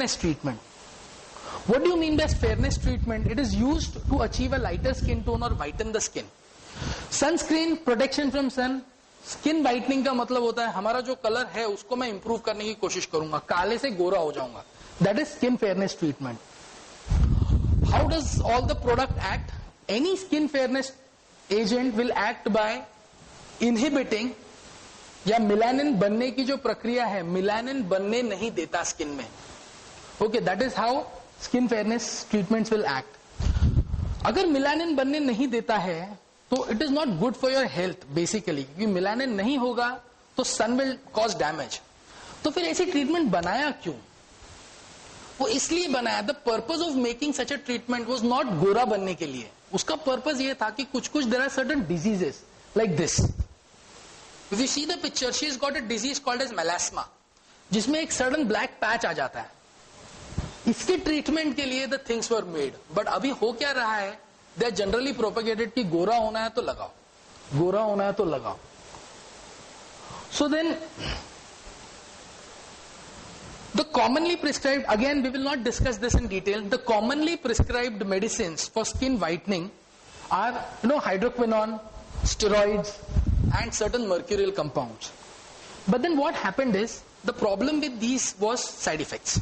fairness treatment. What do you mean by fairness treatment? It is used to achieve a lighter skin tone or whiten the skin. Sunscreen, protection from sun. Skin whitening का मतलब होता है हमारा जो colour है उसको मैं improve करने की कोशिश करूंगा, काले से गोरा हो जाऊंगा. That is skin fairness treatment. How does all the product act? Any skin fairness agent will act by inhibiting, या मिलानिन बनने की जो प्रक्रिया है, मिलानिन बनने नहीं देता स्किन में. Okay, that is how skin fairness treatments will act. अगर मिलानिन बनने नहीं देता है तो it is not good for your health basically, क्योंकि मिलानिन नहीं होगा तो सन विल कॉज डैमेज. तो फिर ऐसी ट्रीटमेंट बनाया क्यों? वो इसलिए बनाया, the purpose of making such a treatment was not गोरा बनने के लिए. उसका पर्पज ये था कि कुछ there are certain diseases like this. If you see the picture, she is got a disease called as melasma, जिसमें एक सडन ब्लैक पैच आ जाता है. इसके ट्रीटमेंट के लिए the things were made. But अभी हो क्या रहा है, दे आर जनरली प्रोपेगेटेड कि गोरा होना है तो लगाओ, गोरा होना है तो लगाओ. So then the commonly prescribed, again we will not discuss this in detail, the commonly prescribed medicines for skin whitening are hydroquinone, steroids and certain mercurial compounds. But then what happened is, the problem with these was side effects.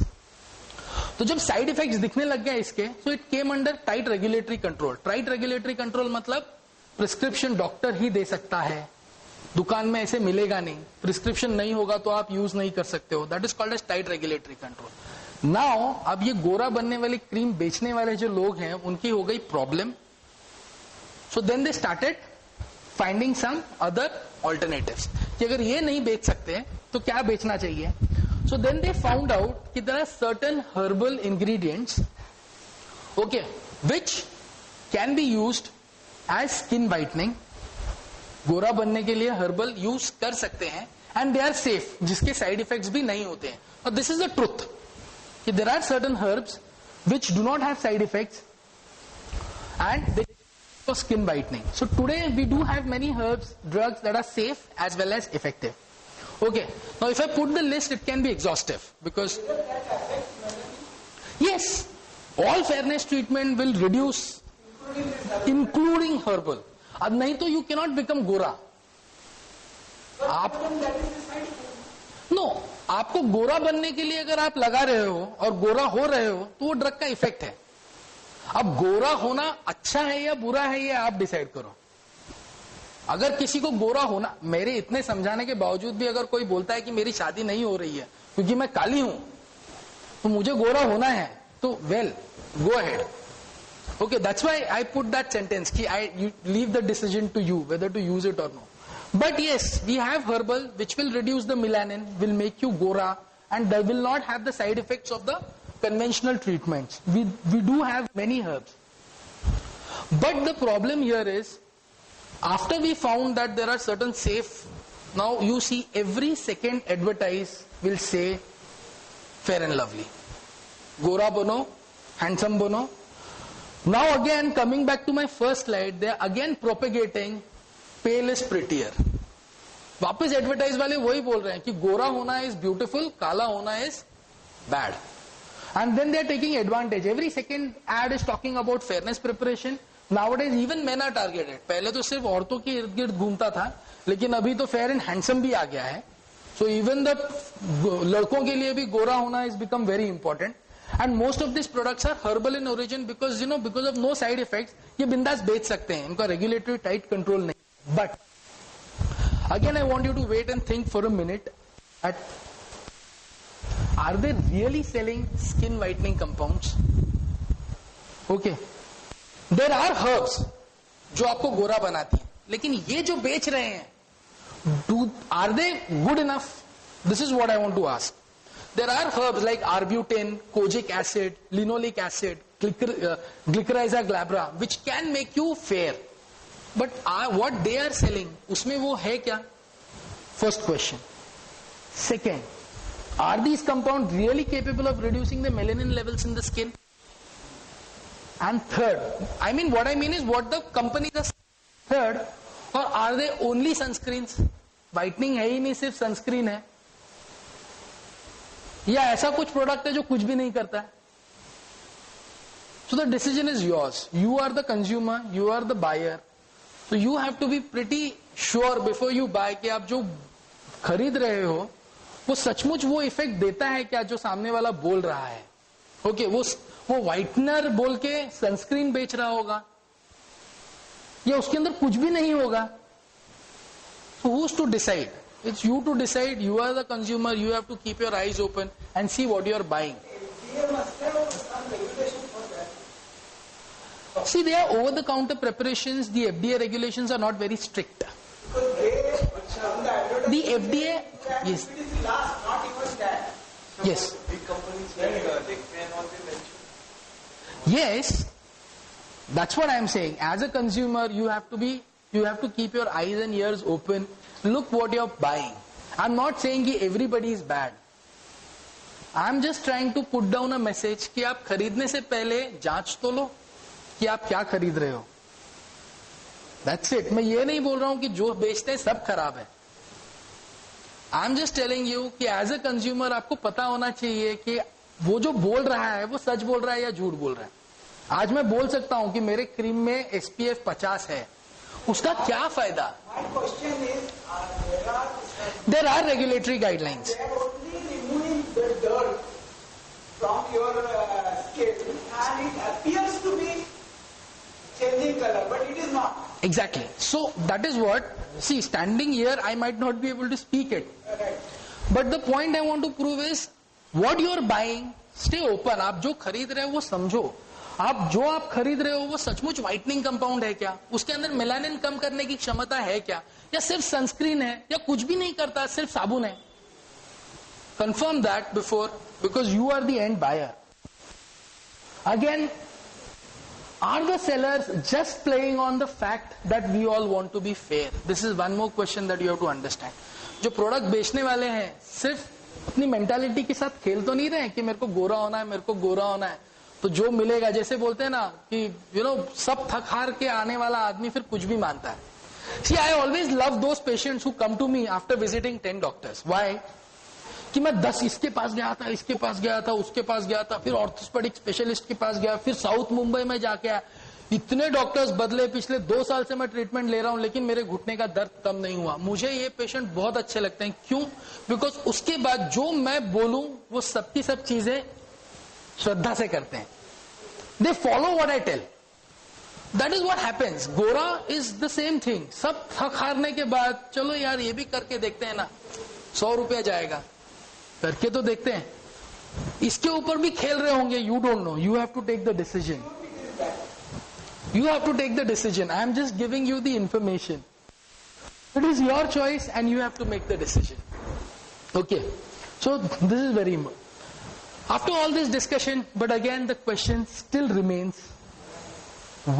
तो जब side effects दिखने लग गया इसके, so it came under tight regulatory control. Tight regulatory control मतलब prescription doctor ही दे सकता है, दुकान में ऐसे मिलेगा नहीं, प्रिस्क्रिप्शन नहीं होगा तो आप यूज नहीं कर सकते हो. That is called as tight regulatory control. Now अब ये गोरा बनने वाली क्रीम बेचने वाले जो लोग हैं उनकी हो गई problem. So then they started finding some other alternatives कि अगर ये नहीं बेच सकते तो क्या बेचना चाहिए. So then they found out that there are certain herbal ingredients, okay, which can be used as skin whitening. गोरा बनने के लिए हर्बल यूज कर सकते हैं and they are safe, जिसके साइड इफेक्ट्स भी नहीं होते हैं. और this is the truth कि there are certain herbs which do not have side effects and they for skin whitening. So today we do have many herbs, drugs that are safe as well as effective. Okay, now if I put the list, it can be exhaustive because yes, all fairness treatment will reduce, including herbal. अब नहीं तो you cannot become गोरा. आप no, आपको गोरा बनने के लिए अगर आप लगा रहे हो और गोरा हो रहे हो तो वो ड्रग का इफेक्ट है. अब गोरा होना अच्छा है या बुरा है ये आप डिसाइड करो. अगर किसी को गोरा होना, मेरे इतने समझाने के बावजूद भी अगर कोई बोलता है कि मेरी शादी नहीं हो रही है क्योंकि मैं काली हूं तो मुझे गोरा होना है, तो well go ahead. Okay, that's why I put that sentence कि I leave the decision to you whether to use it or no. But yes, we have herbal which will reduce the melanin, will make you गोरा and they will not have the side effects of the conventional treatments. We do have many herbs. But the problem here is, after we found that there are certain safe, now you see every second advertise will say fair and lovely, gora bono, handsome bono. Now again coming back to my first slide, they are again propagating pale is prettier. वापस advertise वाले वही बोल रहे हैं कि गोरा होना is beautiful, काला होना is bad. And then they are taking advantage. Every second ad is talking about fairness preparation. Nowadays even men are targeted. पहले तो सिर्फ औरतों के इर्द गिर्द घूमता था, लेकिन अभी तो fair and handsome भी आ गया है. So even the लड़कों के लिए भी गोरा होना is become very important. And most of these products are herbal in origin because because of no side effects, ये बिंदास बेच सकते हैं, इनका regulatory tight control नहीं. But again I want you to wait and think for a minute at, are they really selling skin whitening compounds? Okay. There are herbs जो आपको गोरा बनाती हैं, लेकिन ये जो बेच रहे हैं, are they good enough? This is what I want to ask. There are herbs like arbutin, kojic acid, linoleic acid, glycyrrhiza glabra, which can make you fair. But what they are selling, उसमें वो है क्या? First question. Second, are these compounds really capable of reducing the melanin levels in the skin? And third, what I mean is what the companies are. Third, or are they only sunscreens? Whitening है ही नहीं, सिर्फ sunscreen है. या ऐसा कुछ product है जो कुछ भी नहीं करता है? So the decision is yours. You are the consumer, you are the buyer. So you have to be pretty sure before you buy कि आप जो खरीद रहे हो वो सचमुच वो इफेक्ट देता है क्या जो सामने वाला बोल रहा है. ओके, वो व्हाइटनर बोल के सनस्क्रीन बेच रहा होगा या उसके अंदर कुछ भी नहीं होगा. So who's to decide? It's you to decide. You are the consumer. You have to keep your eyes open and see what you are buying. See, they are over-the-counter preparations. The FDA regulations are not very strict. The FDA, yes. Yes. Yes. That's what I am saying. As a consumer, you have to keep your eyes and ears open. Look what you're buying. I'm not saying that everybody is bad. I'm just trying to put down a message कि आप खरीदने से पहले जांच तो लो कि आप क्या खरीद रहे हो. That's it. मैं ये नहीं बोल रहा हूं कि जो बेचते हैं सब खराब है. I'm just telling you कि as a consumer आपको पता होना चाहिए कि वो जो बोल रहा है वो सच बोल रहा है या झूठ बोल रहा है. आज मैं बोल सकता हूं कि मेरे क्रीम में SPF 50 है, उसका क्या फायदा? There are regulatory guidelines. From your skin, and it appears to be changing color, but it is not. Exactly. So that is what, see, standing here I might not be able to speak it. Right. But the point I want to prove is, what you are buying, stay open. आप जो खरीद रहे हो वो समझो. आप खरीद रहे हो वो सचमुच व्हाइटनिंग कंपाउंड है क्या? उसके अंदर मेलानिन कम करने की क्षमता है क्या? या सिर्फ सनस्क्रीन है या कुछ भी नहीं करता, सिर्फ साबुन है? Confirm that before, because you are the end buyer. Again, are the sellers just playing on the fact that we all want to be fair? This is one more question that you have to understand. जो product बेचने वाले हैं सिर्फ अपनी mentality के साथ खेल तो नहीं रहे कि मेरे को गोरा होना है, मेरे को गोरा होना है, तो जो मिलेगा, जैसे बोलते हैं ना कि सब थक हार के आने वाला आदमी फिर कुछ भी मानता है. See, I always love those patients who come to me after visiting 10 doctors. Why? कि मैं 10 इसके पास गया था, इसके पास गया था, उसके पास गया था, फिर ऑर्थोपेडिक स्पेशलिस्ट के पास गया, फिर साउथ मुंबई में जाके आया, इतने डॉक्टर्स बदले, पिछले 2 साल से मैं ट्रीटमेंट ले रहा हूं लेकिन मेरे घुटने का दर्द कम नहीं हुआ. मुझे ये पेशेंट बहुत अच्छे लगते हैं. क्यों? बिकॉज उसके बाद जो मैं बोलूं वो सबकी सब चीजें श्रद्धा से करते हैं. They follow what I tell. That is what happens. गोरा इज द सेम थिंग. सब थक हारने के बाद चलो यार ये भी करके देखते हैं ना, 100 रुपया जाएगा, करके तो देखते हैं. इसके ऊपर भी खेल रहे होंगे. You don't know. You have to take the decision. You have to take the decision. I am just giving you the information. It is your choice and you have to make the decision. Okay. So this is very important. After all this discussion, but again the question still remains,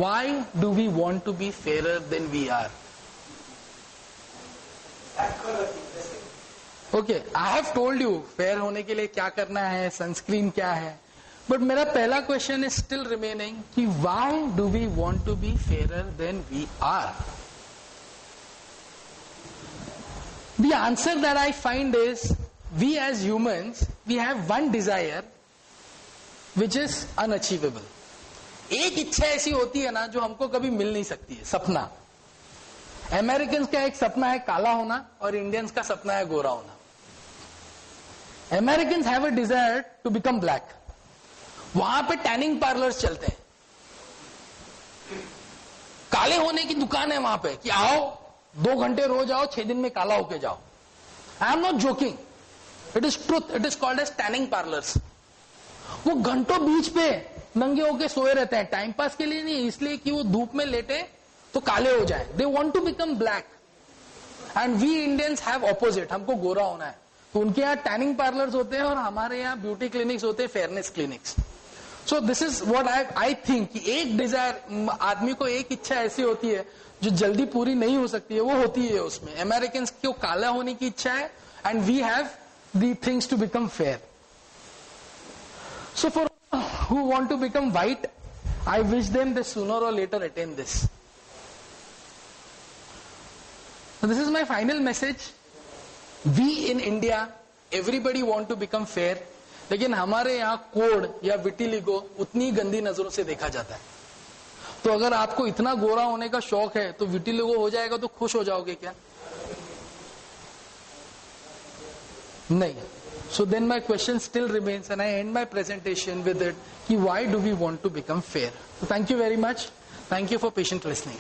why do we want to be fairer than we are? Okay, I have told you fair होने के लिए क्या करना है, sunscreen क्या है. But मेरा पहला क्वेश्चन is still remaining कि why do we want to be fairer than we are? The answer that I find is, we as humans, we have one desire which is unachievable. एक इच्छा ऐसी होती है ना जो हमको कभी मिल नहीं सकती है, सपना. अमेरिकन्स का एक सपना है काला होना और इंडियंस का सपना है गोरा होना. Americans have a desire to become black. वहां पे टैनिंग पार्लर्स चलते हैं, काले होने की दुकान है वहां पे कि आओ 2 घंटे रोज आओ, 6 दिन में काला होके जाओ. I am not joking, it is truth. It is called as tanning parlours. वो घंटों बीच पे नंगे होके सोए रहते हैं, टाइम पास के लिए नहीं, इसलिए कि वो धूप में लेटे तो काले हो जाए. They want to become black. And we Indians have opposite, हमको गोरा होना है. तो उनके यहाँ टैनिंग पार्लर्स होते हैं और हमारे यहाँ ब्यूटी क्लिनिक्स होते हैं, fairness clinics. So this is what I think कि एक डिजायर, आदमी को एक इच्छा ऐसी होती है जो जल्दी पूरी नहीं हो सकती है, वो होती है उसमें. अमेरिकन को काला होने की इच्छा है and we have the things to become fair. So for who want to become white, I wish them they sooner or later attain this. This is my final message. We in India, everybody want to become fair. लेकिन हमारे यहाँ code या vitiligo उतनी गंदी नजरों से देखा जाता है। तो अगर आपको इतना गोरा होने का शौक है तो विटिलिगो हो जाएगा तो खुश हो जाओगे क्या? नहीं। So then my question still remains and I end my presentation with it, why do we want to become fair? So thank you very much. Thank you for patient listening.